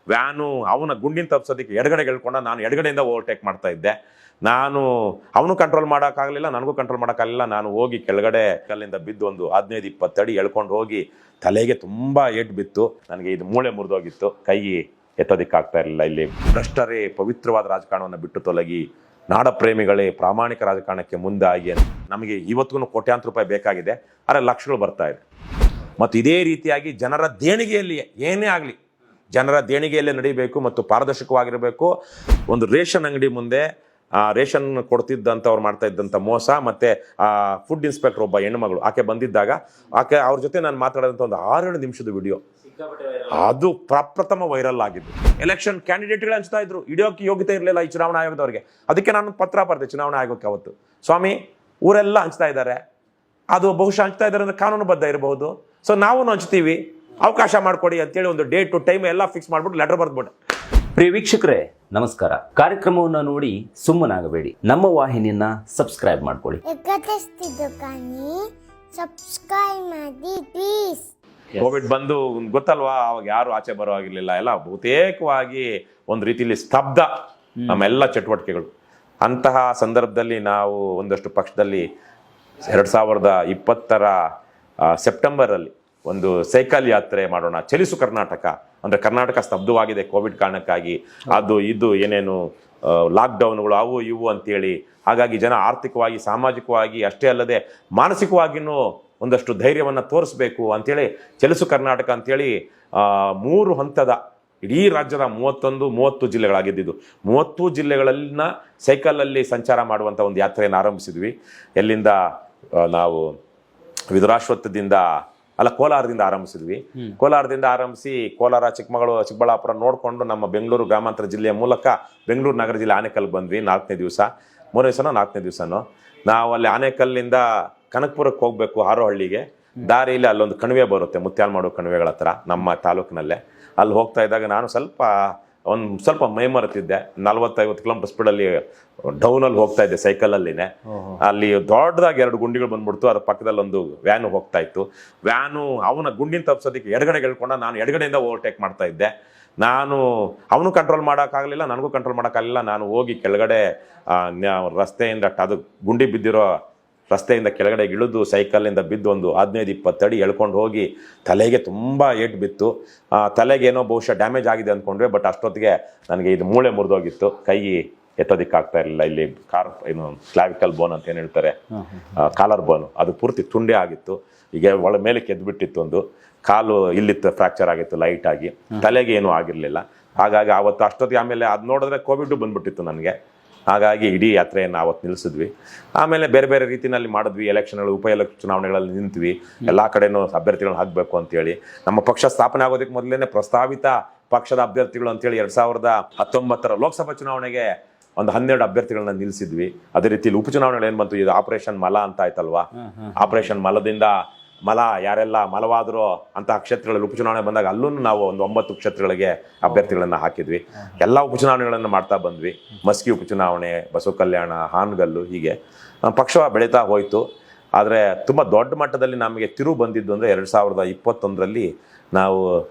Van ಅವನ ಗುಂಡಿನ ತಪ್ಪಿಸೋದಕ್ಕೆ ಎಡಗಡೆಗೆ ಹೇಳ್ಕೊಂಡ, ನಾನು ಎಡಗಡೆಯಿಂದ ಓವರ್ಟೇಕ್ ಮಾಡ್ತಾ ಇದ್ದೆ. ನಾನು ಅವನು ಕಂಟ್ರೋಲ್ ಮಾಡೋಕ್ಕಾಗಲಿಲ್ಲ, ನನಗೂ ಕಂಟ್ರೋಲ್ ಮಾಡೋಕ್ಕಾಗಲಿಲ್ಲ. ನಾನು ಹೋಗಿ ಕೆಳಗಡೆ ಕಲ್ಲಿಂದ ಬಿದ್ದು ಒಂದು 15-20 ಅಡಿ ಎಳ್ಕೊಂಡು ಹೋಗಿ ತಲೆಗೆ ತುಂಬ ಏಟು ಬಿತ್ತು. ನನಗೆ ಇದು ಮೂಳೆ ಮುರಿದೋಗಿತ್ತು, ಕೈ ಎತ್ತೋದಿಕ್ಕಾಗ್ತಾ ಇರಲಿಲ್ಲ. ಇಲ್ಲಿ ಭ್ರಷ್ಟರೇ ಪವಿತ್ರವಾದ ರಾಜಕಾರಣವನ್ನು ಬಿಟ್ಟು ತೊಲಗಿ, ನಾಡ ಪ್ರೇಮಿಗಳೇ ಪ್ರಾಮಾಣಿಕ ರಾಜಕಾರಣಕ್ಕೆ ಮುಂದಾಗಿ. ನಮಗೆ ಇವತ್ತಿಗೂ ಕೋಟ್ಯಾಂತರ ರೂಪಾಯಿ ಬೇಕಾಗಿದೆ, ಆದರೆ ಲಕ್ಷಗಳು ಬರ್ತಾ ಇದೆ. ಮತ್ತು ಇದೇ ರೀತಿಯಾಗಿ ಜನರ ದೇಣಿಗೆಯಲ್ಲಿಯೇ ಏನೇ ಆಗಲಿ ಜನರ ದೇಣಿಗೆಯಲ್ಲೇ ನಡೀಬೇಕು ಮತ್ತು ಪಾರದರ್ಶಕವಾಗಿರಬೇಕು. ಒಂದು ರೇಷನ್ ಅಂಗಡಿ ಮುಂದೆ ರೇಷನ್ ಕೊಡ್ತಿದ್ದಂಥವ್ರು ಮಾಡ್ತಾ ಇದ್ದಂಥ ಮೋಸ, ಮತ್ತು ಫುಡ್ ಇನ್ಸ್ಪೆಕ್ಟರ್ ಒಬ್ಬ ಹೆಣ್ಣುಮಗಳು ಆಕೆ ಬಂದಿದ್ದಾಗ ಅವ್ರ ಜೊತೆ ನಾನು ಮಾತಾಡಿದಂಥ ಒಂದು 6-7 ನಿಮಿಷದ ವಿಡಿಯೋ, ಅದು ಪ್ರಪ್ರಥಮ ವೈರಲ್ ಆಗಿದ್ದು. ಎಲೆಕ್ಷನ್ ಕ್ಯಾಂಡಿಡೇಟ್ಗಳು ಹಂಚ್ತಾ ಇದ್ರು, ಹಿಡಿಯೋಕ್ಕೆ ಯೋಗ್ಯತೆ ಇರಲಿಲ್ಲ ಈ ಚುನಾವಣಾ ಆಯೋಗದವ್ರಿಗೆ. ಅದಕ್ಕೆ ನಾನು ಪತ್ರ ಬರೆದೆ ಚುನಾವಣಾ ಆಯೋಗಕ್ಕೆ ಅವತ್ತು, ಸ್ವಾಮಿ ಊರೆಲ್ಲ ಹಂಚ್ತಾ ಇದ್ದಾರೆ, ಅದು ಬಹುಶಃ ಹಂಚ್ತಾ ಇದ್ದಾರೆ ಅಂದರೆ ಕಾನೂನುಬದ್ಧ ಇರಬಹುದು, ಸೊ ನಾವು ಹಂಚ್ತೀವಿ, ಅವಕಾಶ ಮಾಡಿಕೊಡಿ ಅಂತೇಳಿ ಒಂದು ಡೇಟ್ ಟು ಟೈಮ್ ಎಲ್ಲ ಫಿಕ್ಸ್ ಮಾಡ್ಬಿಟ್ಟು ಲೆಟರ್ ಬರೆದ್ಬಿಟ್ಟೆ. ಪ್ರಿಯ ವೀಕ್ಷಕರೇ ನಮಸ್ಕಾರ. ಕಾರ್ಯಕ್ರಮವನ್ನು ನೋಡಿ ಸುಮ್ಮನಾಗಬೇಡಿ, ನಮ್ಮ ವಾಹಿನಿಯನ್ನ ಸಬ್ಸ್ಕ್ರೈಬ್ ಮಾಡ್ಕೊಳ್ಳಿ. ಕೋವಿಡ್ ಬಂದು ಗೊತ್ತಲ್ವಾ, ಅವಾಗ ಯಾರು ಆಚೆ ಬರೋ ಆಗಿರ್ಲಿಲ್ಲ, ಎಲ್ಲ ಬಹುತೇಕವಾಗಿ ಒಂದು ರೀತಿಯಲ್ಲಿ ಸ್ತಬ್ಧ ನಮ್ಮೆಲ್ಲ ಚಟುವಟಿಕೆಗಳು. ಅಂತಹ ಸಂದರ್ಭದಲ್ಲಿ ನಾವು ಒಂದಷ್ಟು ಪಕ್ಷದಲ್ಲಿ 2020 ಸೆಪ್ಟೆಂಬರಲ್ಲಿ ಒಂದು ಸೈಕಲ್ ಯಾತ್ರೆ ಮಾಡೋಣ, ಚಲಿಸು ಕರ್ನಾಟಕ, ಅಂದರೆ ಕರ್ನಾಟಕ ಸ್ತಬ್ಧವಾಗಿದೆ ಕೋವಿಡ್ ಕಾರಣಕ್ಕಾಗಿ, ಅದು ಇದು ಏನೇನು ಲಾಕ್ಡೌನ್ಗಳು ಅವು ಇವು ಅಂತೇಳಿ. ಹಾಗಾಗಿ ಜನ ಆರ್ಥಿಕವಾಗಿ ಸಾಮಾಜಿಕವಾಗಿ ಅಷ್ಟೇ ಅಲ್ಲದೆ ಮಾನಸಿಕವಾಗಿಯೂ ಒಂದಷ್ಟು ಧೈರ್ಯವನ್ನು ತೋರಿಸ್ಬೇಕು ಅಂಥೇಳಿ ಚಲಿಸು ಕರ್ನಾಟಕ ಅಂಥೇಳಿ 3 ಹಂತದ ಇಡೀ ರಾಜ್ಯದ 30 ಜಿಲ್ಲೆಗಳಾಗಿದ್ದು 30 ಜಿಲ್ಲೆಗಳನ್ನ ಸೈಕಲಲ್ಲಿ ಸಂಚಾರ ಮಾಡುವಂಥ ಒಂದು ಯಾತ್ರೆಯನ್ನು ಆರಂಭಿಸಿದ್ವಿ. ಎಲ್ಲಿಂದ ನಾವು ವಿದುರಾಶ್ವತ್ಥದಿಂದ ಕೋಲಾರದಿಂದ ಆರಂಭಿಸಿದ್ವಿ. ಕೋಲಾರದಿಂದ ಆರಂಭಿಸಿ ಕೋಲಾರ, ಚಿಕ್ಕಬಳ್ಳಾಪುರ ನೋಡಿಕೊಂಡು ನಮ್ಮ ಬೆಂಗಳೂರು ಗ್ರಾಮಾಂತರ ಜಿಲ್ಲೆಯ ಮೂಲಕ ಬೆಂಗಳೂರು ನಗರ ಜಿಲ್ಲೆ ಆನೇಕಲ್ಗೆ ಬಂದ್ವಿ. 4ನೇ ದಿವಸ, 4ನೇ ದಿವಸನೋ ನಾವು ಅಲ್ಲಿ ಆನೇಕಲ್ಲಿಂದ ಕನಕಪುರಕ್ಕೆ ಹೋಗಬೇಕು, ಹಾರೋಹಳ್ಳಿಗೆ. ದಾರಿಯಲ್ಲಿ ಅಲ್ಲೊಂದು ಕಣಿವೆ ಬರುತ್ತೆ, ಮುತ್ಯಾಲ್ಮಾಡು ಕಣಿವೆಗಳ ಹತ್ರ ನಮ್ಮ ತಾಲೂಕಿನಲ್ಲೇ. ಅಲ್ಲಿ ಹೋಗ್ತಾ ಇದ್ದಾಗ ನಾನು ಸ್ವಲ್ಪ ಮೈ ಮರೆತಿದ್ದೆ. 40-50 ಕಿಲೋಮೀಟರ್ ಸ್ಪೀಡಲ್ಲಿ ಡೌನಲ್ಲಿ ಹೋಗ್ತಾ ಇದ್ದೆ ಸೈಕಲಲ್ಲಿನೇ. ಅಲ್ಲಿ ದೊಡ್ಡದಾಗಿ 2 ಗುಂಡಿಗಳು ಬಂದ್ಬಿಡ್ತು, ಅದ್ರ ಪಕ್ಕದಲ್ಲಿ ಒಂದು ವ್ಯಾನು ಹೋಗ್ತಾ ಇತ್ತು. ವ್ಯಾನು ಅವನ ಗುಂಡಿನ ತಪ್ಪಿಸೋದಕ್ಕೆ ಎಡಗಡೆಗೆ ಹೇಳ್ಕೊಂಡ, ನಾನು ಎಡಗಡೆಯಿಂದ ಓವರ್ಟೇಕ್ ಮಾಡ್ತಾ ಇದ್ದೆ. ಅವನು ಕಂಟ್ರೋಲ್ ಮಾಡೋಕ್ಕಾಗಲಿಲ್ಲ, ನನಗೂ ಕಂಟ್ರೋಲ್ ಮಾಡೋಕ್ಕಾಗಲಿಲ್ಲ. ನಾನು ಹೋಗಿ ಕೆಳಗಡೆ ರಸ್ತೆಯಿಂದ ಅದು ಗುಂಡಿ ಬಿದ್ದಿರೋ ರಸ್ತೆಯಿಂದ ಕೆಳಗಡೆ ಇಳಿದು ಸೈಕಲ್ಲಿಂದ ಬಿದ್ದು ಒಂದು 15-20 ಅಡಿ ಎಳ್ಕೊಂಡು ಹೋಗಿ ತಲೆಗೆ ತುಂಬ ಏಟು ಬಿತ್ತು. ತಲೆಗೇನೋ ಬಹುಶಃ ಡ್ಯಾಮೇಜ್ ಆಗಿದೆ ಅಂದ್ಕೊಂಡ್ರೆ, ಬಟ್ ಅಷ್ಟೊತ್ತಿಗೆ ನನಗೆ ಇದು ಮೂಳೆ ಮುರಿದೋಗಿತ್ತು, ಕೈ ಎತ್ತೋದಿಕ್ಕಾಗ್ತಾ ಇರಲಿಲ್ಲ. ಇಲ್ಲಿ ಕ್ಲಾವಿಕಲ್ ಬೋನ್ ಅಂತ ಏನು ಹೇಳ್ತಾರೆ, ಕಾಲರ್ ಬೋನು, ಅದು ಪೂರ್ತಿ ತುಂಡೆ ಆಗಿತ್ತು. ಈಗ ಮೇಲೆ ಕೆದ್ದುಬಿಟ್ಟಿತ್ತು. ಒಂದು ಕಾಲು ಇಲ್ಲಿತ್ತು, ಫ್ರ್ಯಾಕ್ಚರ್ ಆಗಿತ್ತು ಲೈಟಾಗಿ, ತಲೆಗೆ ಏನೂ ಆಗಿರಲಿಲ್ಲ. ಹಾಗಾಗಿ ಆವತ್ತು ಅಷ್ಟೊತ್ತಿಗೆ ಆಮೇಲೆ ಅದು ನೋಡಿದ್ರೆ ಕೋವಿಡ್ ಬಂದ್ಬಿಟ್ಟಿತ್ತು ನನಗೆ. ಹಾಗಾಗಿ ಇಡೀ ಯಾತ್ರೆಯನ್ನು ಆವತ್ತು ನಿಲ್ಲಿಸಿದ್ವಿ. ಆಮೇಲೆ ಬೇರೆ ಬೇರೆ ರೀತಿಯಲ್ಲಿ ಮಾಡಿದ್ವಿ. ಎಲೆಕ್ಷನ್ಗಳು, ಚುನಾವಣೆಗಳಲ್ಲಿ ನಿಂತ್ವಿ. ಎಲ್ಲ ಕಡೆನೂ ಅಭ್ಯರ್ಥಿಗಳನ್ನ ಹಾಕಬೇಕು ಅಂತೇಳಿ. ನಮ್ಮ ಪಕ್ಷ ಸ್ಥಾಪನೆ ಆಗೋದಕ್ಕೆ ಮೊದಲೇ ಪ್ರಸ್ತಾವಿತ ಪಕ್ಷದ ಅಭ್ಯರ್ಥಿಗಳು ಅಂತೇಳಿ 2019 ಲೋಕಸಭಾ ಚುನಾವಣೆಗೆ ಒಂದು 12 ಅಭ್ಯರ್ಥಿಗಳನ್ನ ನಿಲ್ಲಿಸಿದ್ವಿ. ಅದೇ ರೀತಿಯಲ್ಲಿ ಉಪಚುನಾವಣೆಗಳು ಏನು ಬಂತು, ಇದು ಆಪರೇಷನ್ ಮಲ ಅಂತ ಆಯ್ತಲ್ವಾ. ಆಪರೇಷನ್ ಮಲದಿಂದ ಮಲ ಯಾರೆಲ್ಲ ಮಲವಾದರೂ ಅಂತಹ ಕ್ಷೇತ್ರಗಳಲ್ಲಿ ಉಪಚುನಾವಣೆ ಬಂದಾಗ ಅಲ್ಲೂ ನಾವು ಒಂದು 9 ಕ್ಷೇತ್ರಗಳಿಗೆ ಅಭ್ಯರ್ಥಿಗಳನ್ನು ಹಾಕಿದ್ವಿ. ಎಲ್ಲ ಉಪಚುನಾವಣೆಗಳನ್ನು ಮಾಡ್ತಾ ಬಂದ್ವಿ. ಮಸ್ಕಿ ಉಪಚುನಾವಣೆ, ಬಸವ ಕಲ್ಯಾಣ, ಹಾನಗಲ್ಲು, ಹೀಗೆ ಪಕ್ಷ ಬೆಳೀತಾ ಹೋಯಿತು. ಆದರೆ ತುಂಬ ದೊಡ್ಡ ಮಟ್ಟದಲ್ಲಿ ನಮಗೆ ತಿರುವು ಬಂದಿದ್ದು ಅಂದರೆ 2021ರಲ್ಲಿ ನಾವು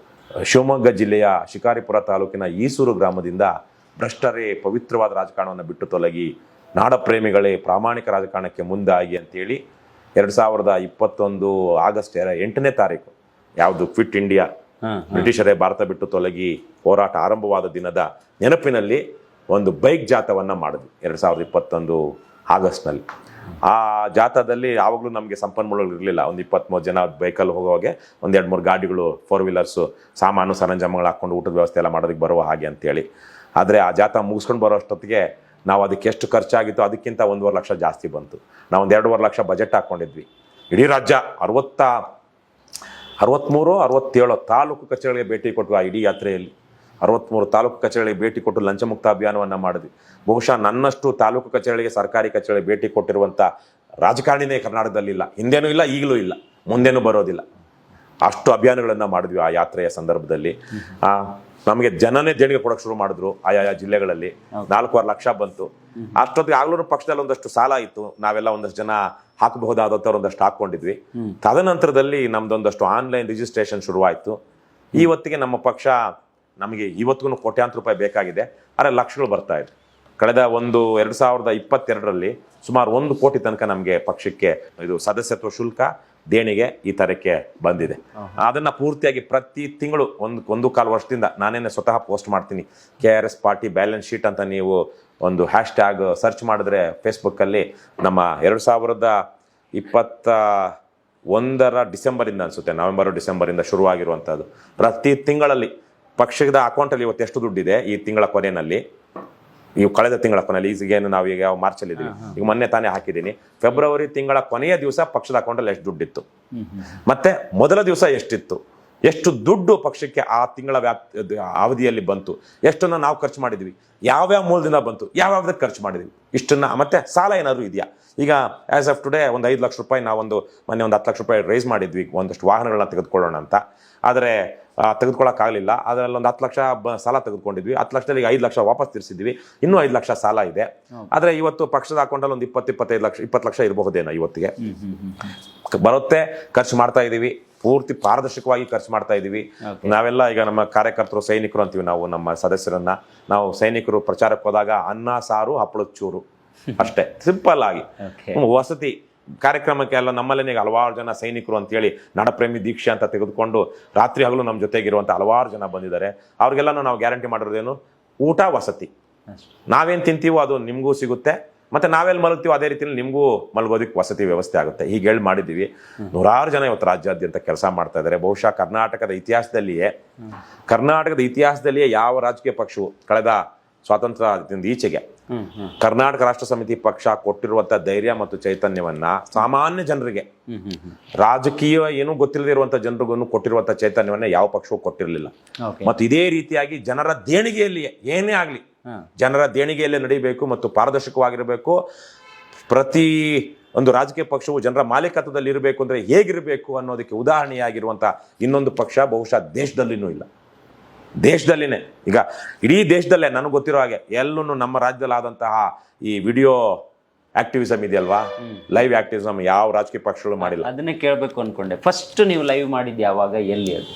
ಶಿವಮೊಗ್ಗ ಜಿಲ್ಲೆಯ ಶಿಕಾರಿಪುರ ತಾಲೂಕಿನ ಈಸೂರು ಗ್ರಾಮದಿಂದ ಭ್ರಷ್ಟರೇ ಪವಿತ್ರವಾದ ರಾಜಕಾರಣವನ್ನು ಬಿಟ್ಟು ತೊಲಗಿ, ನಾಡ ಪ್ರೇಮಿಗಳೇ ಪ್ರಾಮಾಣಿಕ ರಾಜಕಾರಣಕ್ಕೆ ಮುಂದಾಗಿ ಅಂತೇಳಿ 2021 ಆಗಸ್ಟ್ 8ನೇ ತಾರೀಕು, ಯಾವುದು ಕ್ವಿಟ್ ಇಂಡಿಯಾ, ಬ್ರಿಟಿಷರೇ ಭಾರತ ಬಿಟ್ಟು ತೊಲಗಿ ಹೋರಾಟ ಆರಂಭವಾದ ದಿನದ ನೆನಪಿನಲ್ಲಿ ಒಂದು ಬೈಕ್ ಜಾಥಾವನ್ನು ಮಾಡಿದ್ವಿ 2021 ಆಗಸ್ಟ್ನಲ್ಲಿ. ಆ ಜಾಥಾದಲ್ಲಿ ಯಾವಾಗಲೂ ನಮಗೆ ಸಂಪನ್ಮೂಲಗಳು ಇರಲಿಲ್ಲ. ಒಂದು 23 ಜನ ಬೈಕಲ್ಲಿ ಹೋಗೋವಾಗೆ ಒಂದು 2-3 ಗಾಡಿಗಳು, 4 ವೀಲರ್ಸು, ಸಾಮಾನು ಸರಂಜಾಮಗಳು ಹಾಕ್ಕೊಂಡು ಊಟದ ವ್ಯವಸ್ಥೆ ಎಲ್ಲ ಮಾಡೋದಕ್ಕೆ ಬರುವ ಹಾಗೆ ಅಂತೇಳಿ. ಆದರೆ ಆ ಜಾಥಾ ಮುಗಿಸ್ಕೊಂಡು ಬರೋ ಅಷ್ಟೊತ್ತಿಗೆ ನಾವು ಅದಕ್ಕೆ ಎಷ್ಟು ಖರ್ಚಾಗಿತ್ತು ಅದಕ್ಕಿಂತ 1.5 ಲಕ್ಷ ಜಾಸ್ತಿ ಬಂತು. ನಾವು ಒಂದು 2.5 ಲಕ್ಷ ಬಜೆಟ್ ಹಾಕ್ಕೊಂಡಿದ್ವಿ. ಇಡೀ ರಾಜ್ಯ 63-67 ತಾಲೂಕು ಕಚೇರಿಗಳಿಗೆ ಭೇಟಿ ಕೊಟ್ಟು, ಆ ಇಡೀ ಯಾತ್ರೆಯಲ್ಲಿ 63 ತಾಲೂಕು ಕಚೇರಿಗಳಿಗೆ ಭೇಟಿ ಕೊಟ್ಟು ಲಂಚಮುಕ್ತ ಅಭಿಯಾನವನ್ನು ಮಾಡಿದ್ವಿ. ಬಹುಶಃ ನನ್ನಷ್ಟು ತಾಲೂಕು ಕಚೇರಿಗಳಿಗೆ, ಸರ್ಕಾರಿ ಕಚೇರಿಗೆ ಭೇಟಿ ಕೊಟ್ಟಿರುವಂಥ ರಾಜಕಾರಣಿನೇ ಕರ್ನಾಟಕದಲ್ಲಿಲ್ಲ. ಹಿಂದೇನೂ ಇಲ್ಲ, ಈಗಲೂ ಇಲ್ಲ, ಮುಂದೇನೂ ಬರೋದಿಲ್ಲ. ಅಷ್ಟು ಅಭಿಯಾನಗಳನ್ನು ಮಾಡಿದ್ವಿ ಆ ಯಾತ್ರೆಯ ಸಂದರ್ಭದಲ್ಲಿ. ನಮಗೆ ಜನನೇ ದೇಣಿಗೆ ಕೊಡೋಕೆ ಶುರು ಮಾಡಿದ್ರು. ಆಯಾ ಜಿಲ್ಲೆಗಳಲ್ಲಿ 4.5 ಲಕ್ಷ ಬಂತು. ಅಷ್ಟೊತ್ತಿಗೆ ಆಗ್ಲೂ ಪಕ್ಷದಲ್ಲಿ ಒಂದಷ್ಟು ಸಾಲ ಇತ್ತು. ನಾವೆಲ್ಲ ಒಂದಷ್ಟು ಜನ ಹಾಕಬಹುದಾದವ್ರು ಒಂದಷ್ಟು ಹಾಕ್ಕೊಂಡಿದ್ವಿ. ತದನಂತರದಲ್ಲಿ ನಮ್ದೊಂದಷ್ಟು ಆನ್ಲೈನ್ ರಿಜಿಸ್ಟ್ರೇಷನ್ ಶುರುವಾಯಿತು. ಇವತ್ತಿಗೆ ನಮ್ಮ ಪಕ್ಷ ನಮಗೆ ಇವತ್ತಿಗೂ ಕೋಟ್ಯಾಂತರ ರೂಪಾಯಿ ಬೇಕಾಗಿದೆ, ಆದರೆ ಲಕ್ಷಗಳು ಬರ್ತಾ ಇದೆ. ಕಳೆದ 2022ರಲ್ಲಿ ಸುಮಾರು 1 ಕೋಟಿ ತನಕ ನಮಗೆ ಪಕ್ಷಕ್ಕೆ ಇದು ಸದಸ್ಯತ್ವ ಶುಲ್ಕ ದೇಣಿಗೆ ಈ ಥರಕ್ಕೆ ಬಂದಿದೆ. ಅದನ್ನು ಪೂರ್ತಿಯಾಗಿ ಪ್ರತಿ ತಿಂಗಳು ಒಂದು ಕಾಲು ವರ್ಷದಿಂದ ನಾನೇನೆ ಸ್ವತಃ ಪೋಸ್ಟ್ ಮಾಡ್ತೀನಿ. KRS ಪಾರ್ಟಿ ಬ್ಯಾಲೆನ್ಸ್ ಶೀಟ್ ಅಂತ ನೀವು ಒಂದು ಹ್ಯಾಶ್ಟ್ಯಾಗ್ ಸರ್ಚ್ ಮಾಡಿದ್ರೆ ಫೇಸ್ಬುಕ್ಕಲ್ಲಿ ನಮ್ಮ 2021 ಡಿಸೆಂಬರಿಂದ ಅನಿಸುತ್ತೆ, ಡಿಸೆಂಬರಿಂದ ಶುರುವಾಗಿರುವಂಥದ್ದು. ಪ್ರತಿ ತಿಂಗಳಲ್ಲಿ ಪಕ್ಷದ ಅಕೌಂಟಲ್ಲಿ ಇವತ್ತು ಎಷ್ಟು ದುಡ್ಡಿದೆ ಈ ತಿಂಗಳ ಕೊನೆಯಲ್ಲಿ, ಈ ಕಳೆದ ತಿಂಗಳ ಕೊನೆಯಲ್ಲಿ, ಈಗೇನು ನಾವು ಈಗ ಮಾರ್ಚಲ್ಲಿ ಇದ್ದೀವಿ, ಈಗ ಮೊನ್ನೆ ತಾನೇ ಹಾಕಿದ್ದೀನಿ, ಫೆಬ್ರವರಿ ತಿಂಗಳ ಕೊನೆಯ ದಿವಸ ಪಕ್ಷದ ಅಕೌಂಟಲ್ಲಿ ಎಷ್ಟು ದುಡ್ಡಿತ್ತು, ಮತ್ತೆ ಮೊದಲ ದಿವಸ ಎಷ್ಟಿತ್ತು, ಎಷ್ಟು ದುಡ್ಡು ಪಕ್ಷಕ್ಕೆ ಆ ತಿಂಗಳ ಅವಧಿಯಲ್ಲಿ ಬಂತು, ಎಷ್ಟನ್ನು ನಾವು ಖರ್ಚು ಮಾಡಿದ್ವಿ, ಯಾವ್ಯಾವ ಮೂಲದಿಂದ ಬಂತು, ಯಾವ್ಯಾವ್ದಕ್ಕೆ ಖರ್ಚು ಮಾಡಿದ್ವಿ, ಇಷ್ಟನ್ನ. ಮತ್ತೆ ಸಾಲ ಏನಾದರೂ ಇದೆಯಾ? ಈಗ ಆಸ್ ಆಫ್ ಟುಡೇ ಒಂದು 5 ಲಕ್ಷ ರೂಪಾಯಿ ನಾವೊಂದು ಮೊನ್ನೆ ಒಂದು 10 ಲಕ್ಷ ರೂಪಾಯಿ ರೈಸ್ ಮಾಡಿದ್ವಿ ಒಂದಷ್ಟು ವಾಹನಗಳನ್ನ ತೆಗೆದುಕೊಳ್ಳೋಣ ಅಂತ. ಆದರೆ ತೆಗೆದುಕೊಳ್ಳೋಕ್ಕಾಗಲಿಲ್ಲ. ಅದರಲ್ಲಿ ಒಂದು 10 ಲಕ್ಷ ಸಾಲ ತೆಗೆದುಕೊಂಡಿದ್ವಿ. 10 ಲಕ್ಷದಲ್ಲಿ 5 ಲಕ್ಷ ವಾಪಸ್ ತೀರಿಸಿದ್ವಿ, ಇನ್ನೂ 5 ಲಕ್ಷ ಸಾಲ ಇದೆ. ಆದರೆ ಇವತ್ತು ಪಕ್ಷದ ಅಕೌಂಟಲ್ಲಿ ಒಂದು 20 ಲಕ್ಷ ಇರಬಹುದೇನೋ ಇವತ್ತಿಗೆ ಬರುತ್ತೆ. ಖರ್ಚು ಮಾಡ್ತಾ ಇದ್ದೀವಿ, ಪೂರ್ತಿ ಪಾರದರ್ಶಕವಾಗಿ ಖರ್ಚು ಮಾಡ್ತಾ ಇದ್ದೀವಿ. ನಾವೆಲ್ಲ ಈಗ ನಮ್ಮ ಕಾರ್ಯಕರ್ತರು ಸೈನಿಕರು ಅಂತೀವಿ ನಾವು, ನಮ್ಮ ಸದಸ್ಯರನ್ನ ನಾವು ಸೈನಿಕರು ಪ್ರಚಾರಕ್ಕೆ ಹೋದಾಗ ಅನ್ನ ಸಾರು ಹಪ್ಪಳದ ಚೂರು ಅಷ್ಟೇ, ಸಿಂಪಲ್ ಆಗಿ. ವಸತಿ ಕಾರ್ಯಕ್ರಮಕ್ಕೆ ಎಲ್ಲ ನಮ್ಮಲ್ಲೇ ಹಲವಾರು ಜನ ಸೈನಿಕರು ಅಂತೇಳಿ ನಾಡಪ್ರೇಮಿ ದೀಕ್ಷೆ ಅಂತ ತೆಗೆದುಕೊಂಡು ರಾತ್ರಿ ಹಗಲು ನಮ್ಮ ಜೊತೆಗಿರುವಂಥ ಹಲವಾರು ಜನ ಬಂದಿದ್ದಾರೆ. ಅವ್ರಿಗೆಲ್ಲನೂ ನಾವು ಗ್ಯಾರಂಟಿ ಮಾಡಿರೋದೇನು, ಊಟ ವಸತಿ. ನಾವೇನು ತಿಂತೀವೋ ಅದು ನಿಮಗೂ ಸಿಗುತ್ತೆ, ಮತ್ತೆ ನಾವೆಲ್ಲಿ ಮಲಗ್ತೀವೋ ಅದೇ ರೀತಿಯಲ್ಲಿ ನಿಮಗೂ ಮಲಗೋದಕ್ಕೆ ವಸತಿ ವ್ಯವಸ್ಥೆ ಆಗುತ್ತೆ. ಹೀಗೆ ಹೇಳಿ ಮಾಡಿದ್ದೀವಿ. ನೂರಾರು ಜನ ಇವತ್ತು ರಾಜ್ಯಾದ್ಯಂತ ಕೆಲಸ ಮಾಡ್ತಾ ಇದ್ದಾರೆ. ಬಹುಶಃ ಕರ್ನಾಟಕದ ಇತಿಹಾಸದಲ್ಲಿಯೇ ಯಾವ ರಾಜಕೀಯ ಪಕ್ಷವು ಕಳೆದ ಸ್ವಾತಂತ್ರ್ಯದಿಂದ ಈಚೆಗೆ ಕರ್ನಾಟಕ ರಾಷ್ಟ್ರ ಸಮಿತಿ ಪಕ್ಷ ಕೊಟ್ಟಿರುವಂತಹ ಧೈರ್ಯ ಮತ್ತು ಚೈತನ್ಯವನ್ನ ಸಾಮಾನ್ಯ ಜನರಿಗೆ, ರಾಜಕೀಯ ಏನೂ ಗೊತ್ತಿಲ್ಲದೆ ಇರುವಂತಹ ಜನರಿಗೂ ಕೊಟ್ಟಿರುವಂತಹ ಚೈತನ್ಯವನ್ನ ಯಾವ ಪಕ್ಷವೂ ಕೊಟ್ಟಿರಲಿಲ್ಲ. ಮತ್ತು ಇದೇ ರೀತಿಯಾಗಿ ಜನರ ದೇಣಿಗೆಯಲ್ಲಿಯೇ ಏನೇ ಆಗಲಿ ಜನರ ದೇಣಿಗೆಯಲ್ಲೇ ನಡೀಬೇಕು ಮತ್ತು ಪಾರದರ್ಶಕವಾಗಿರಬೇಕು. ಪ್ರತಿ ಒಂದು ರಾಜಕೀಯ ಪಕ್ಷವು ಜನರ ಮಾಲೀಕತ್ವದಲ್ಲಿ ಇರಬೇಕು ಅಂದರೆ ಹೇಗಿರಬೇಕು ಅನ್ನೋದಕ್ಕೆ ಉದಾಹರಣೆಯಾಗಿರುವಂಥ ಇನ್ನೊಂದು ಪಕ್ಷ ಬಹುಶಃ ದೇಶದಲ್ಲಿನೂ ಇಲ್ಲ. ದೇಶದಲ್ಲಿನೇ ಈಗ ಇಡೀ ದೇಶದಲ್ಲೇ ನನಗೆ ಗೊತ್ತಿರೋ ಹಾಗೆ ಎಲ್ಲೂ ನಮ್ಮ ರಾಜ್ಯದಲ್ಲಿ ಆದಂತಹ ಈ ವಿಡಿಯೋ ಆಕ್ಟಿವಿಸಮ್ ಇದೆಯಲ್ವಾ, ಲೈವ್ ಆಕ್ಟಿವಿಸಮ್ ಯಾವ ರಾಜಕೀಯ ಪಕ್ಷಗಳು ಮಾಡಿಲ್ಲ. ಅದನ್ನೇ ಕೇಳಬೇಕು ಅನ್ಕೊಂಡೆ. ಫಸ್ಟ್ ನೀವು ಲೈವ್ ಮಾಡಿದ್ದು ಯಾವಾಗ, ಎಲ್ಲಿ? ಅದು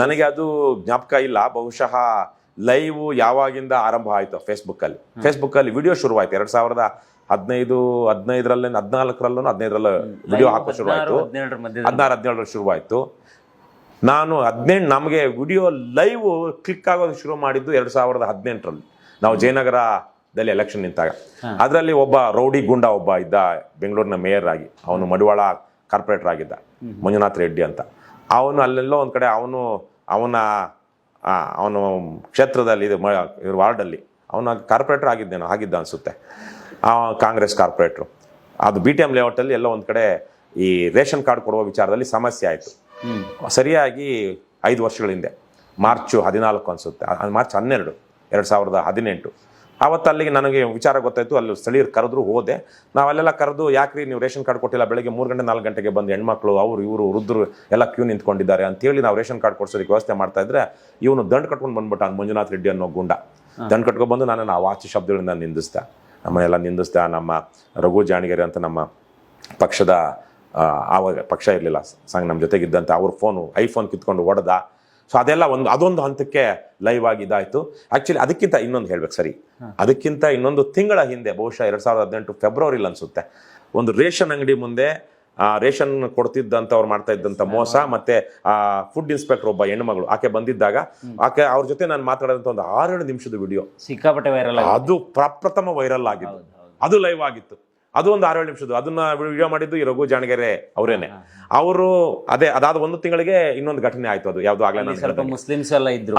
ನನಗೆ ಅದು ಜ್ಞಾಪಕ ಇಲ್ಲ. ಬಹುಶಃ ಲೈವ್ ಯಾವಾಗಿಂದ ಆರಂಭ ಆಯಿತು ಫೇಸ್ಬುಕ್ಕಲ್ಲಿ ವಿಡಿಯೋ ಶುರುವಾಯಿತು 2014ರಲ್ಲೂ ವಿಡಿಯೋ ಹಾಕೋ ಶುರುವಾಯಿತು. 16-17 ಶುರುವಾಯಿತು. ನಾನು 18 ನಮಗೆ ವಿಡಿಯೋ ಲೈವ್ ಕ್ಲಿಕ್ ಆಗೋದು ಶುರು ಮಾಡಿದ್ದು 2018ರಲ್ಲಿ. ನಾವು ಜಯನಗರದಲ್ಲಿ ಎಲೆಕ್ಷನ್ ನಿಂತಾಗ ಅದರಲ್ಲಿ ಒಬ್ಬ ರೌಡಿ ಗುಂಡ ಒಬ್ಬ ಇದ್ದ, ಬೆಂಗಳೂರಿನ ಮೇಯರ್ ಆಗಿ. ಅವನು ಮಡಿವಾಳ ಕಾರ್ಪೊರೇಟರ್ ಆಗಿದ್ದ, ಮಂಜುನಾಥ್ ರೆಡ್ಡಿ ಅಂತ. ಅವನು ಅಲ್ಲೆಲ್ಲೋ ಒಂದು ಕಡೆ ಅವನು ಕ್ಷೇತ್ರದಲ್ಲಿ ಇದು ವಾರ್ಡಲ್ಲಿ ಅವನ ಕಾರ್ಪೊರೇಟರ್ ಆಗಿದ್ದ ಅನಿಸುತ್ತೆ, ಕಾಂಗ್ರೆಸ್ ಕಾರ್ಪೊರೇಟ್ರು. ಅದು BTM ಲೇಔಟಲ್ಲಿ ಎಲ್ಲೋ ಒಂದು ಕಡೆ ಈ ರೇಷನ್ ಕಾರ್ಡ್ ಕೊಡುವ ವಿಚಾರದಲ್ಲಿ ಸಮಸ್ಯೆ ಆಯಿತು. ಸರಿಯಾಗಿ 5 ವರ್ಷಗಳ ಹಿಂದೆ ಮಾರ್ಚ್ 14 ಅನಿಸುತ್ತೆ, ಮಾರ್ಚ್ 12, 2018. ಆವತ್ತು ಅಲ್ಲಿಗೆ ನನಗೆ ವಿಚಾರ ಗೊತ್ತಾಯಿತು. ಅಲ್ಲಿ ಸ್ಥಳೀಯರು ಕರೆದ್ರು, ಹೋದೆ. ನಾವಲ್ಲೆಲ್ಲ ಕರೆದು, ಯಾಕ್ರಿ ನೀವು ರೇಷನ್ ಕಾರ್ಡ್ ಕೊಟ್ಟಿಲ್ಲ, ಬೆಳಗ್ಗೆ 3 ಗಂಟೆ 4 ಗಂಟೆಗೆ ಬಂದು ಹೆಣ್ಮಕ್ಳು ಇವರು ವೃದ್ಧರು ಎಲ್ಲ ಕ್ಯೂ ನಿಂತ್ಕೊಂಡಿದ್ದಾರೆ ಅಂತೇಳಿ ನಾವು ರೇಷನ್ ಕಾರ್ಡ್ ಕೊಡ್ಸೋದಕ್ಕೆ ವ್ಯವಸ್ಥೆ ಮಾಡ್ತಾ ಇದ್ರೆ ಇವನು ದಂಡ ಕಟ್ಕೊಂಡು ಬಂದ್ಬಿಟ್ಟ, ಮಂಜುನಾಥ್ ರೆಡ್ಡಿ ಅನ್ನೋ ಗುಂಡ. ದಂಡ ಕಟ್ಕೊಂಡು ಬಂದು ನನ್ನನ್ನು ಅವಾಚ್ಯ ಶಬ್ದಗಳಿಂದ ನಿಂದಿಸ್ತಾ, ನಮ್ಮನ್ನೆಲ್ಲ ನಿಂದಿಸ್ತಾ. ನಮ್ಮ ರಘು ಜಾಣಿಗೆರೆ ಅಂತ ನಮ್ಮ ಪಕ್ಷದ ಆವಾಗ ಪಕ್ಷ ಇರಲಿಲ್ಲ, ನಮ್ಮ ಜೊತೆಗಿದ್ದಂಥ ಅವ್ರ ಐಫೋನ್ ಕಿತ್ಕೊಂಡು ಹೊಡೆದ. ಸೊ ಅದೆಲ್ಲ ಅದೊಂದು ಹಂತಕ್ಕೆ ಲೈವ್ ಆಗಿ ಇದಾಯಿತು. ಆ್ಯಕ್ಚುಲಿ ಅದಕ್ಕಿಂತ ಇನ್ನೊಂದು ಹೇಳ್ಬೇಕು, ಅದಕ್ಕಿಂತ ಇನ್ನೊಂದು ತಿಂಗಳ ಹಿಂದೆ, ಬಹುಶಃ 2018 ಫೆಬ್ರವರಿಲಿ ಅನಿಸುತ್ತೆ, ಒಂದು ರೇಷನ್ ಅಂಗಡಿ ಮುಂದೆ ರೇಷನ್ ಕೊಡ್ತಿದ್ದಂಥವ್ರು ಮಾಡ್ತಾ ಇದ್ದಂಥ ಮೋಸ, ಮತ್ತೆ ಫುಡ್ ಇನ್ಸ್ಪೆಕ್ಟರ್ ಒಬ್ಬ ಹೆಣ್ಮಗಳು ಆಕೆ ಬಂದಿದ್ದಾಗ ಅವ್ರ ಜೊತೆ ನಾನು ಮಾತಾಡಿದಂಥ ಒಂದು 6-7 ನಿಮಿಷದ ವಿಡಿಯೋ ಸಿಕ್ಕಾಪಟ್ಟೆ ವೈರಲ್, ಅದು ಪ್ರಪ್ರಥಮ ವೈರಲ್ ಆಗಿತ್ತು. ಅದು ಲೈವ್ ಆಗಿತ್ತು. ಅದು ಒಂದು 6-7 ನಿಮಿಷದ್ದು. ಅದನ್ನ ವಿಡಿಯೋ ಮಾಡಿದ್ದು ಈ ರಘು ಜಾಣಗೆರೆ ಅವರೇನೆ. ಅವರು ಅದಾದ 1 ತಿಂಗಳಿಗೆ ಇನ್ನೊಂದು ಘಟನೆ ಆಯ್ತು. ಅದು ಯಾವ್ದು ಆಗ್ಲೇ ಸ್ವಲ್ಪ ಮುಸ್ಲಿಮ್ಸ್ ಎಲ್ಲ ಇದ್ರು,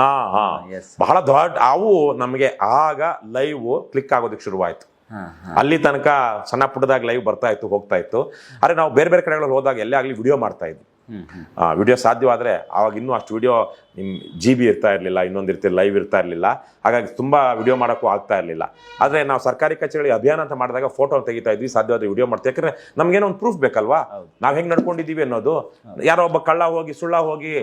ಬಹಳ ದೊಡ್ಡ ಅವು. ನಮಗೆ ಆಗ ಲೈವ್ ಕ್ಲಿಕ್ ಆಗೋದಕ್ಕೆ ಶುರುವಾಯ್ತು. ಅಲ್ಲಿ ತನಕ ಸಣ್ಣ ಪುಟ್ಟದಾಗ ಲೈವ್ ಬರ್ತಾ ಇತ್ತು, ಹೋಗ್ತಾ ಇತ್ತು. ಆದ್ರೆ ನಾವು ಬೇರೆ ಬೇರೆ ಕಡೆಗಳಲ್ಲಿ ಹೋದಾಗ ಎಲ್ಲೇ ಆಗಲಿ ವಿಡಿಯೋ ಮಾಡ್ತಾ ಇದ್ವಿ. ವಿಡಿಯೋ ಸಾಧ್ಯವಾದರೆ ಆವಾಗ ಇನ್ನೂ ಅಷ್ಟು ವಿಡಿಯೋ ನಿಮ್ಮ GB ಇರ್ತಾ ಇರಲಿಲ್ಲ, ಇನ್ನೊಂದು ಲೈವ್ ಇರ್ತಾ ಇರಲಿಲ್ಲ. ಹಾಗಾಗಿ ತುಂಬ ವಿಡಿಯೋ ಮಾಡೋಕ್ಕೂ ಆಗ್ತಾ ಇರಲಿಲ್ಲ. ಆದರೆ ನಾವು ಸರ್ಕಾರಿ ಕಚೇರಿ ಅಭಿಯಾನ ಅಂತ ಮಾಡಿದಾಗ ಫೋಟೋ ತೆಗಿತಾ ಇದ್ವಿ, ಸಾಧ್ಯವಾದ ವಿಡಿಯೋ ಮಾಡ್ತೀವಿ. ಯಾಕಂದರೆ ನಮಗೇನೋ ಒಂದು ಪ್ರೂಫ್ ಬೇಕಲ್ವಾ, ನಾವು ಹೆಂಗೆ ನಡ್ಕೊಂಡಿದ್ದೀವಿ ಅನ್ನೋದು. ಯಾರೋ ಒಬ್ಬ ಕಳ್ಳ ಹೋಗಿ ಸುಳ್ಳ ಹೋಗಿ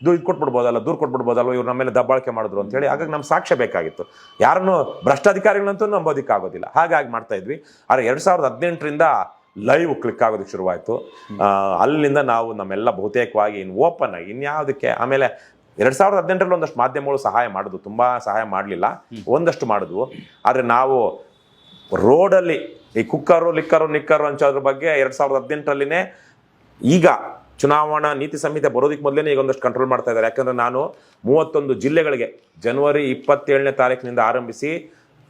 ದೂರ ಕೊಟ್ಬಿಡ್ಬೋದಲ್ವ, ಇವ್ರು ನಮ್ಮ ಮೇಲೆ ದಬ್ಬಾಳಿಕೆ ಮಾಡಿದ್ರು ಅಂತೇಳಿ. ಹಾಗಾಗಿ ನಮ್ಮ ಸಾಕ್ಷ್ಯ ಬೇಕಾಗಿತ್ತು. ಯಾರನ್ನು ಭ್ರಷ್ಟಾಧಿಕಾರಿಗಳಂತೂ ನಂಬೋದಕ್ಕಾಗೋದಿಲ್ಲ. ಹಾಗಾಗಿ ಮಾಡ್ತಾ ಇದ್ವಿ. ಆದರೆ 2018ರಿಂದ ಲೈವ್ ಕ್ಲಿಕ್ ಆಗೋದಕ್ಕೆ ಶುರುವಾಯಿತು. ಅಲ್ಲಿಂದ ನಾವು ನಮ್ಮೆಲ್ಲ ಬಹುತೇಕವಾಗಿ ಓಪನ್ ಆಗಿ ಇನ್ಯಾವುದಕ್ಕೆ, ಆಮೇಲೆ 2018 ಒಂದಷ್ಟು ಮಾಧ್ಯಮಗಳು ಸಹಾಯ ಮಾಡಿದ್ವು, ತುಂಬಾ ಸಹಾಯ ಮಾಡಲಿಲ್ಲ, ಒಂದಷ್ಟು ಮಾಡಿದ್ವು. ಆದ್ರೆ ನಾವು ರೋಡಲ್ಲಿ ಈ ಕುಕ್ಕರು ನಿಕ್ಕರು ಹಂಚೋದ್ರ ಬಗ್ಗೆ 2018 ಈಗ ಚುನಾವಣಾ ನೀತಿ ಸಂಹಿತೆ ಬರೋದಕ್ಕೆ ಮೊದಲೇ ಈಗ ಒಂದಷ್ಟು ಕಂಟ್ರೋಲ್ ಮಾಡ್ತಾ ಇದ್ದಾರೆ. ಯಾಕಂದ್ರೆ ನಾನು 31 ಜಿಲ್ಲೆಗಳಿಗೆ ಜನವರಿ 27ನೇ ತಾರೀಕಿನಿಂದ ಆರಂಭಿಸಿ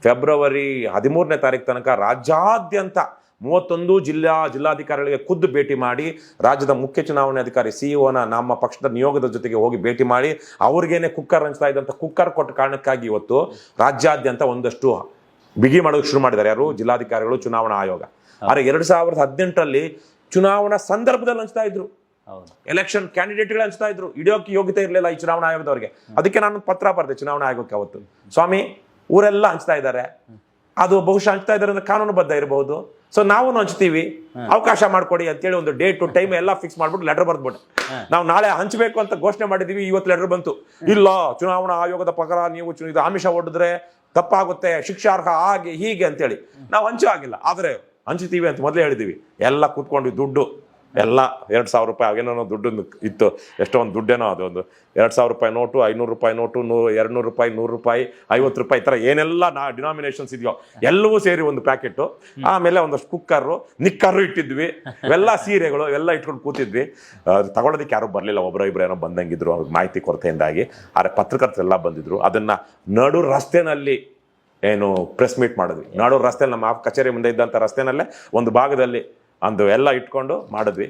ಫೆಬ್ರವರಿ 13ನೇ ತಾರೀಕು ತನಕ ರಾಜ್ಯಾದ್ಯಂತ 31 ಜಿಲ್ಲಾಧಿಕಾರಿಗಳಿಗೆ ಖುದ್ದು ಭೇಟಿ ಮಾಡಿ, ರಾಜ್ಯದ ಮುಖ್ಯ ಚುನಾವಣೆ ಅಧಿಕಾರಿ ಸಿಇಒನ ನಮ್ಮ ಪಕ್ಷದ ನಿಯೋಗದ ಜೊತೆಗೆ ಹೋಗಿ ಭೇಟಿ ಮಾಡಿ ಅವ್ರಿಗೇನೆ ಕುಕ್ಕರ್ ಹಂಚ್ತಾ ಇದ್ದಂತ ಕುಕ್ಕರ್ ಕೊಟ್ಟ ಕಾರಣಕ್ಕಾಗಿ ಇವತ್ತು ರಾಜ್ಯಾದ್ಯಂತ ಒಂದಷ್ಟು ಬಿಗಿ ಮಾಡೋದಕ್ಕೆ ಶುರು ಮಾಡಿದ್ದಾರೆ. ಯಾರು? ಜಿಲ್ಲಾಧಿಕಾರಿಗಳು, ಚುನಾವಣಾ ಆಯೋಗ. ಆದ್ರೆ 2018 ಚುನಾವಣಾ ಸಂದರ್ಭದಲ್ಲಿ ಹಂಚ್ತಾ ಇದ್ರು, ಎಲೆಕ್ಷನ್ ಕ್ಯಾಂಡಿಡೇಟ್ಗಳು ಹಂಚ್ತಾ ಇದ್ರು. ಇಡೋಕೆ ಯೋಗ್ಯತೆ ಇರಲಿಲ್ಲ ಈ ಚುನಾವಣಾ ಆಯೋಗದವರಿಗೆ. ಅದಕ್ಕೆ ನಾನು ಪತ್ರ ಬರ್ದೆ ಚುನಾವಣಾ ಆಯೋಗಕ್ಕೆ ಅವತ್ತು, ಸ್ವಾಮಿ ಊರೆಲ್ಲ ಹಂಚ್ತಾ ಇದ್ದಾರೆ, ಅದು ಬಹುಶಃ ಹಂಚ್ತಾ ಇದ್ದಾರೆ ಅಂದ್ರೆ ಕಾನೂನುಬದ್ಧ ಇರಬಹುದು, ಸೊ ನಾವು ಹಂಚ್ತೀವಿ, ಅವಕಾಶ ಮಾಡ್ಕೊಡಿ ಅಂತೇಳಿ ಒಂದು ಡೇಟ್ ಟೈಮ್ ಎಲ್ಲ ಫಿಕ್ಸ್ ಮಾಡ್ಬಿಟ್ಟು ಲೆಟರ್ ಬರ್ದ್ಬಿಟ್ಟು ನಾವು ನಾಳೆ ಹಂಚಬೇಕು ಅಂತ ಘೋಷಣೆ ಮಾಡಿದೀವಿ. ಇವತ್ತು ಲೆಟರ್ ಬಂತು, ಇಲ್ಲ ಚುನಾವಣಾ ಆಯೋಗದ ಪ್ರಕಾರ ನೀವು ಇದು ಆಮಿಷ ಒಡ್ಡಿದ್ರೆ ತಪ್ಪಾಗುತ್ತೆ, ಶಿಕ್ಷಾರ್ಹ ಹಾಗೆ ಹೀಗೆ ಅಂತೇಳಿ ನಾವು ಹಂಚೋ ಆಗಿಲ್ಲ. ಆದ್ರೆ ಹಂಚ್ತೀವಿ ಅಂತ ಮೊದಲೇ ಹೇಳಿದೀವಿ. ಎಲ್ಲ ಕೂತ್ಕೊಂಡು ದುಡ್ಡು ಎಲ್ಲ 2,000 ರೂಪಾಯಿ ಅವೇನೋ ದುಡ್ಡು ಇತ್ತು, ಎಷ್ಟೋ ಒಂದು ದುಡ್ಡೇನೋ, ಅದೊಂದು 2,000 ರೂಪಾಯಿ ನೋಟು, 500 ರೂಪಾಯಿ ನೋಟು, 200 ರೂಪಾಯಿ, 100 ರೂಪಾಯಿ, 50 ರೂಪಾಯಿ, ಈ ಥರ ಏನೆಲ್ಲ ಡಿನಾಮಿನೇಷನ್ಸ್ ಇದೆಯೋ ಎಲ್ಲವೂ ಸೇರಿ ಒಂದು ಪ್ಯಾಕೆಟು. ಆಮೇಲೆ ಒಂದಷ್ಟು ಕುಕ್ಕರು ನಿಕ್ಕರು ಇಟ್ಟಿದ್ವಿ, ಇವೆಲ್ಲ ಸೀರೆಗಳು ಎಲ್ಲ ಇಟ್ಕೊಂಡು ಕೂತಿದ್ವಿ. ತಗೊಳ್ಳೋದಕ್ಕೆ ಯಾರು ಬರಲಿಲ್ಲ, ಒಬ್ಬರು ಇಬ್ಬರು ಏನೋ ಬಂದಂಗಿದ್ರು, ಅವ್ರಿಗೆ ಮಾಹಿತಿ ಕೊರತೆಯಿಂದಾಗಿ. ಆದರೆ ಪತ್ರಕರ್ತರೆಲ್ಲ ಬಂದಿದ್ರು. ಅದನ್ನ ನಡು ರಸ್ತೆನಲ್ಲಿ ಏನು ಪ್ರೆಸ್ ಮೀಟ್ ಮಾಡಿದ್ವಿ. ನಾಡೂರು ರಸ್ತೆಯಲ್ಲಿ ನಮ್ಮ ಕಚೇರಿ ಮುಂದೆ ಇದ್ದಂಥ ರಸ್ತೆನಲ್ಲೇ ಒಂದು ಭಾಗದಲ್ಲಿ ಅಂದು ಎಲ್ಲ ಇಟ್ಕೊಂಡು ಮಾಡಿದ್ವಿ.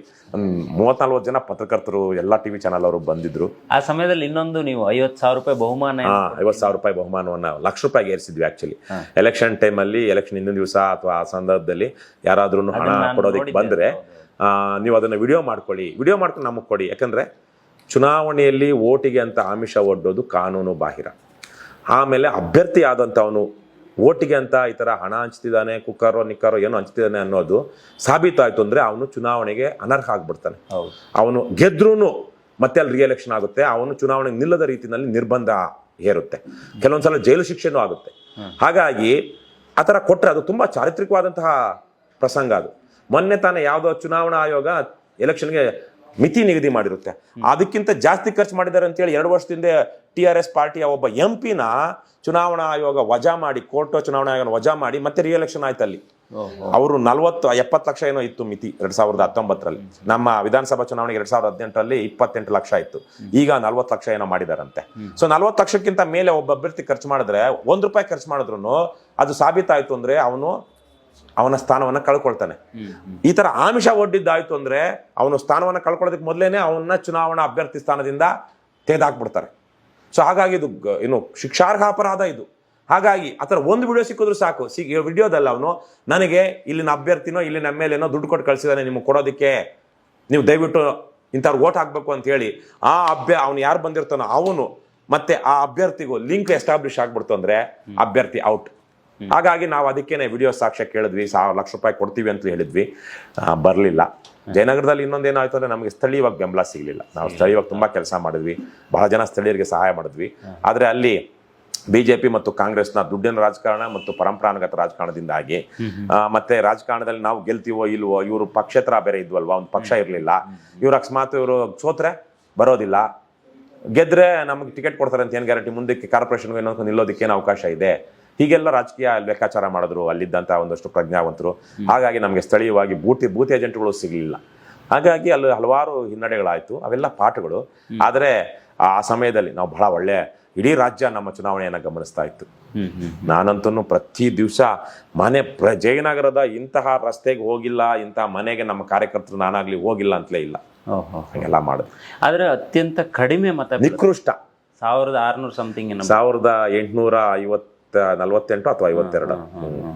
30-40 ಜನ ಪತ್ರಕರ್ತರು, ಎಲ್ಲ ಟಿವಿ ಚಾನಲ್ ಅವರು ಬಂದಿದ್ರು. ಆ ಸಮಯದಲ್ಲಿ ಇನ್ನೊಂದು ನೀವು 50,000 ರೂಪಾಯಿ ಬಹುಮಾನ, 50,000 ರೂಪಾಯಿ ಬಹುಮಾನವನ್ನ ₹1,00,000 ಏರಿಸಿದ್ವಿ. ಆಕ್ಚುಲಿ ಎಲೆಕ್ಷನ್ ಟೈಮಲ್ಲಿ, ಎಲೆಕ್ಷನ್ ಹಿಂದಿನ ದಿವಸ ಅಥವಾ ಆ ಸಂದರ್ಭದಲ್ಲಿ ಯಾರಾದ್ರೂ ಹಣ ಕೊಡೋದಕ್ಕೆ ಬಂದ್ರೆ ನೀವು ಅದನ್ನ ವಿಡಿಯೋ ಮಾಡ್ಕೊಂಡು ನಮಗೆ ಕೊಡಿ. ಯಾಕಂದ್ರೆ ಚುನಾವಣೆಯಲ್ಲಿ ಓಟಿಗೆ ಅಂತ ಆಮಿಷ ಒಡ್ಡೋದು ಕಾನೂನು ಬಾಹಿರ. ಆಮೇಲೆ ಅಭ್ಯರ್ಥಿ ಆದಂಥವನು ಓಟಿಗೆ ಅಂತ ಈ ಥರ ಹಣ ಹಂಚ್ತಿದ್ದಾನೆ, ಕುಕ್ಕರೋ ನಿಕ್ಕರೋ ಏನೋ ಹಂಚ್ತಿದ್ದಾನೆ ಅನ್ನೋದು ಸಾಬೀತಾಯ್ತು ಅಂದರೆ ಅವನು ಚುನಾವಣೆಗೆ ಅನರ್ಹ ಆಗ್ಬಿಡ್ತಾನೆ. ಅವನು ಗೆದ್ರೂ ಮತ್ತೆ ಅಲ್ಲಿ ರಿಎಲೆಕ್ಷನ್ ಆಗುತ್ತೆ. ಅವನು ಚುನಾವಣೆಗೆ ನಿಲ್ಲದ ರೀತಿಯಲ್ಲಿ ನಿರ್ಬಂಧ ಹೇರುತ್ತೆ, ಕೆಲವೊಂದ್ಸಲ ಜೈಲು ಶಿಕ್ಷೆನೂ ಆಗುತ್ತೆ. ಹಾಗಾಗಿ ಆ ಥರ ಕೊಟ್ಟರೆ ಅದು ತುಂಬ ಚಾರಿತ್ರಿಕವಾದಂತಹ ಪ್ರಸಂಗ. ಅದು ಮೊನ್ನೆ ತಾನೇ ಯಾವುದೋ ಚುನಾವಣಾ ಆಯೋಗ ಎಲೆಕ್ಷನ್ಗೆ ಮಿತಿ ನಿಗದಿ ಮಾಡಿರುತ್ತೆ, ಅದಕ್ಕಿಂತ ಜಾಸ್ತಿ ಖರ್ಚು ಮಾಡಿದ್ದಾರೆ ಅಂತೇಳಿ 2 ವರ್ಷದಿಂದ TRS ಪಾರ್ಟಿಯ ಒಬ್ಬ MP ಚುನಾವಣಾ ಆಯೋಗ ವಜಾ ಮಾಡಿ, ಕೋರ್ಟ್ ಚುನಾವಣಾ ಆಯೋಗ ವಜಾ ಮಾಡಿ ಮತ್ತೆ ರಿಎಲೆಕ್ಷನ್ ಆಯ್ತು. ಅಲ್ಲಿ ಅವರು 40-70 ಲಕ್ಷ ಏನೋ ಇತ್ತು ಮಿತಿ 2019. ನಮ್ಮ ವಿಧಾನಸಭಾ ಚುನಾವಣೆಗೆ 2018 28 ಲಕ್ಷ ಇತ್ತು, ಈಗ 40 ಲಕ್ಷ ಏನೋ ಮಾಡಿದಾರಂತೆ. ಸೊ 40 ಲಕ್ಷಕ್ಕಿಂತ ಮೇಲೆ ಒಬ್ಬ ಅಭ್ಯರ್ಥಿ ಖರ್ಚು ಮಾಡಿದ್ರೆ, ₹1 ಖರ್ಚು ಮಾಡಿದ್ರು ಅದು ಸಾಬೀತಾಯ್ತು ಅಂದ್ರೆ ಅವನ ಸ್ಥಾನವನ್ನ ಕಳ್ಕೊಳ್ತಾನೆ. ಈ ತರ ಆಮಿಷ ಒಡ್ಡಿದ್ದಾಯ್ತು ಅಂದ್ರೆ ಅವನು ಸ್ಥಾನವನ್ನ ಕಳ್ಕೊಳ್ಳೋದಕ್ಕೆ ಮೊದಲೇನೆ ಅವನ್ನ ಚುನಾವಣಾ ಅಭ್ಯರ್ಥಿ ಸ್ಥಾನದಿಂದ ತೆಗೆದಾಕ್ಬಿಡ್ತಾರೆ. ಸೊ ಹಾಗಾಗಿ ಇದು ಏನು ಶಿಕ್ಷಾರ್ಹ ಅಪರಾಧ ಇದು. ಹಾಗಾಗಿ ಆ ಥರ ಒಂದು ವಿಡಿಯೋ ಸಿಕ್ಕಿದ್ರು ಸಾಕು. ವಿಡಿಯೋದಲ್ಲ, ಅವನು ನನಗೆ ಇಲ್ಲಿನ ಅಭ್ಯರ್ಥಿನೋ ಇಲ್ಲಿನ MLA ದುಡ್ಡು ಕೊಟ್ಟು ಕಳಿಸಿದಾನೆ ನಿಮ್ಗೆ ಕೊಡೋದಕ್ಕೆ, ನೀವು ದಯವಿಟ್ಟು ಇಂಥವ್ರಿಗೆ ಓಟ್ ಹಾಕ್ಬೇಕು ಅಂತ ಹೇಳಿ ಅವನು ಯಾರು ಬಂದಿರ್ತಾನೋ ಅವನು ಮತ್ತೆ ಆ ಅಭ್ಯರ್ಥಿಗೂ ಲಿಂಕ್ ಎಸ್ಟಾಬ್ಲಿಷ್ ಆಗ್ಬಿಡ್ತು ಅಂದ್ರೆ ಅಭ್ಯರ್ಥಿ ಔಟ್. ಹಾಗಾಗಿ ನಾವು ಅದಕ್ಕೇನೆ ವಿಡಿಯೋ ಸಾಕ್ಷ್ಯ ಕೇಳಿದ್ವಿ, ₹1,00,000 ಕೊಡ್ತೀವಿ ಅಂತ ಹೇಳಿದ್ವಿ, ಬರಲಿಲ್ಲ. ಜಯನಗರದಲ್ಲಿ ಇನ್ನೊಂದೇನಾಯ್ತು ಅಂದ್ರೆ ನಮಗೆ ಸ್ಥಳೀಯವಾಗಿ ಬೆಂಬಲ ಸಿಗಲಿಲ್ಲ. ನಾವು ಸ್ಥಳೀಯವಾಗಿ ತುಂಬಾ ಕೆಲಸ ಮಾಡಿದ್ವಿ, ಬಹಳ ಜನ ಸ್ಥಳೀಯರಿಗೆ ಸಹಾಯ ಮಾಡಿದ್ವಿ. ಆದ್ರೆ ಅಲ್ಲಿ BJP ಮತ್ತು ಕಾಂಗ್ರೆಸ್ನ ದುಡ್ಡಿನ ರಾಜಕಾರಣ ಮತ್ತು ಪರಂಪರಾಗತ ರಾಜಕಾರಣದಿಂದಾಗಿ ಮತ್ತೆ ರಾಜಕಾರಣದಲ್ಲಿ ನಾವು ಗೆಲ್ತೀವೋ ಇಲ್ವೋ, ಇವರು ಪಕ್ಷೇತರ ಬೇರೆ ಇದ್ವಲ್ವಾ, ಒಂದು ಪಕ್ಷ ಇರಲಿಲ್ಲ. ಇವ್ರು ಅಕಸ್ಮಾತ್ ಇವರು ಸೋತ್ರೆ ಬರೋದಿಲ್ಲ, ಗೆದ್ರೆ ನಮಗೆ ಟಿಕೆಟ್ ಕೊಡ್ತಾರೆ ಅಂತ ಏನು ಗ್ಯಾರಂಟಿ, ಮುಂದಕ್ಕೆ ಕಾರ್ಪೊರೇಷನ್ಗೆ ಏನೋ ನಿಲ್ಲೋದಕ್ಕೆ ಏನು ಅವಕಾಶ ಇದೆ, ಹೀಗೆಲ್ಲ ರಾಜಕೀಯ ಲೆಕ್ಕಾಚಾರ ಮಾಡಿದ್ರು ಅಲ್ಲಿದ್ದಂಥ ಒಂದಷ್ಟು ಪ್ರಜ್ಞಾವಂತರು. ಹಾಗಾಗಿ ನಮಗೆ ಸ್ಥಳೀಯವಾಗಿ ಬೂತ್ ಏಜೆಂಟ್ಗಳು ಸಿಗಲಿಲ್ಲ. ಹಾಗಾಗಿ ಅಲ್ಲಿ ಹಲವಾರು ಹಿನ್ನಡೆಗಳಾಯಿತು, ಅವೆಲ್ಲ ಪಾಠಗಳು. ಆದರೆ ಆ ಸಮಯದಲ್ಲಿ ನಾವು ಬಹಳ ಒಳ್ಳೆ, ಇಡೀ ರಾಜ್ಯ ನಮ್ಮ ಚುನಾವಣೆಯನ್ನು ಗಮನಿಸ್ತಾ ಇತ್ತು. ನಾನಂತೂ ಪ್ರತಿ ದಿವಸ ಜಯನಗರದ ಇಂತಹ ರಸ್ತೆಗೆ ಹೋಗಿಲ್ಲ, ಇಂತಹ ಮನೆಗೆ ನಮ್ಮ ಕಾರ್ಯಕರ್ತರು ನಾನಾಗ್ಲಿ ಹೋಗಿಲ್ಲ ಅಂತಲೇ ಇಲ್ಲ. ಹಾಗೆಲ್ಲ ಮಾಡಿದ್ರು. ಆದರೆ ಅತ್ಯಂತ ಕಡಿಮೆ ಮತ, ನಿಕೃಷ್ಟ, 1600 ಸಮಥಿಂಗ್, 1848 ಅಥವಾ 52,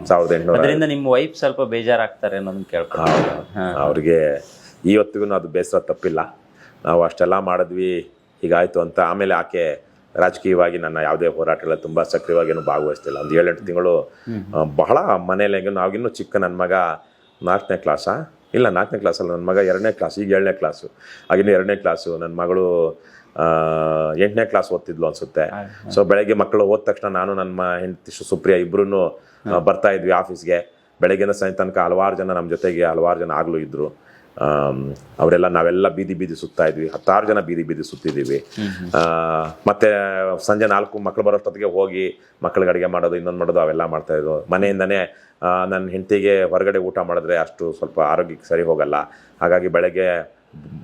1800. ಅದರಿಂದ ನಿಮ್ಮ ವೈಫ್ ಸ್ವಲ್ಪ ಬೇಜಾರಾಗ್ತಾರೆ ಅನ್ನೋದನ್ನ ಕೇಳ್ಕೊಂಡು ಅವ್ರಿಗೆ ಇವತ್ತಿಗೂ ಅದು ಬೇಸರ ತಪ್ಪಿಲ್ಲ. ನಾವು ಅಷ್ಟೆಲ್ಲ ಮಾಡಿದ್ವಿ, ಹೀಗಾಯ್ತು ಅಂತ. ಆಮೇಲೆ ಆಕೆ ರಾಜಕೀಯವಾಗಿ ನನ್ನ ಯಾವುದೇ ಹೋರಾಟಗಳಲ್ಲಿ ತುಂಬ ಸಕ್ರಿಯವಾಗಿ ಏನು ಭಾಗವಹಿಸ್ತಿಲ್ಲ. ಒಂದು 7-8 ತಿಂಗಳು ಬಹಳ ಮನೇಲಿ, ನಾವಿನ್ನೂ ಚಿಕ್ಕ, ನನ್ನ ಮಗ 4ನೇ ಕ್ಲಾಸಾ ಇಲ್ಲ 4ನೇ ಕ್ಲಾಸಲ್ಲ, ನನ್ನ ಮಗ 2ನೇ ಕ್ಲಾಸ್, ಈಗ 7ನೇ ಕ್ಲಾಸು, ಆಗಿನ್ನೂ 2ನೇ ಕ್ಲಾಸು. ನನ್ನ ಮಗಳು 8ನೇ ಕ್ಲಾಸ್ ಓದ್ತಿದ್ಲು ಅನ್ಸುತ್ತೆ. ಸೊ ಬೆಳಗ್ಗೆ ಮಕ್ಕಳು ಹೋದ ತಕ್ಷಣ ನಾನು ನನ್ನ ಹೆಂಡತಿ ಸುಪ್ರಿಯಾ ಇಬ್ರು ಬರ್ತಾ ಇದ್ವಿ ಆಫೀಸ್ಗೆ. ಬೆಳಗ್ಗೆನ ಸಂಜೆ ತನಕ ಹಲವಾರು ಜನ ನಮ್ಮ ಜೊತೆಗೆ, ಹಲವಾರು ಜನ ಆಗ್ಲೂ ಇದ್ರು. ಅವರೆಲ್ಲ ನಾವೆಲ್ಲ ಬೀದಿ ಸುತ್ತಾ ಇದ್ವಿ, 10 ಜನ ಬೀದಿ ಸುತ್ತಿದ್ದೀವಿ. ಮತ್ತೆ ಸಂಜೆ 4 ಮಕ್ಕಳು ಬರೋಷ್ಟೊತ್ತಿಗೆ ಹೋಗಿ ಮಕ್ಕಳಿಗೆ ಅಡುಗೆ ಮಾಡೋದು, ಇನ್ನೊಂದು ಮಾಡೋದು, ಅವೆಲ್ಲ ಮಾಡ್ತಾಯಿದ್ವು. ಮನೆಯಿಂದನೇ ನನ್ನ ಹೆಂಡತಿಗೆ ಹೊರಗಡೆ ಊಟ ಮಾಡಿದ್ರೆ ಅಷ್ಟು ಸ್ವಲ್ಪ ಆರೋಗ್ಯಕ್ಕೆ ಸರಿ ಹೋಗಲ್ಲ, ಹಾಗಾಗಿ ಬೆಳಗ್ಗೆ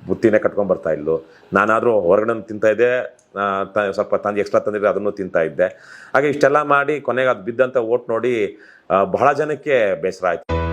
ಬುತ್ತಿನೇ ಕಟ್ಕೊಂಡು ಬರ್ತಾ ಇದ್ಲು. ನಾನಾದರೂ ಹೊರಗಡೆ ತಿಂತಾಯಿದ್ದೆ, ಸ್ವಲ್ಪ ಎಕ್ಸ್ಟ್ರಾ ತಂದಿದ್ರೆ ಅದನ್ನು ತಿಂತಾ ಇದ್ದೆ. ಹಾಗೆ ಇಷ್ಟೆಲ್ಲ ಮಾಡಿ ಕೊನೆಗೆ ಅದು ಬಿದ್ದಂಥ ಓಟ್ ನೋಡಿ ಬಹಳ ಜನಕ್ಕೆ ಬೇಸರ ಆಯಿತು.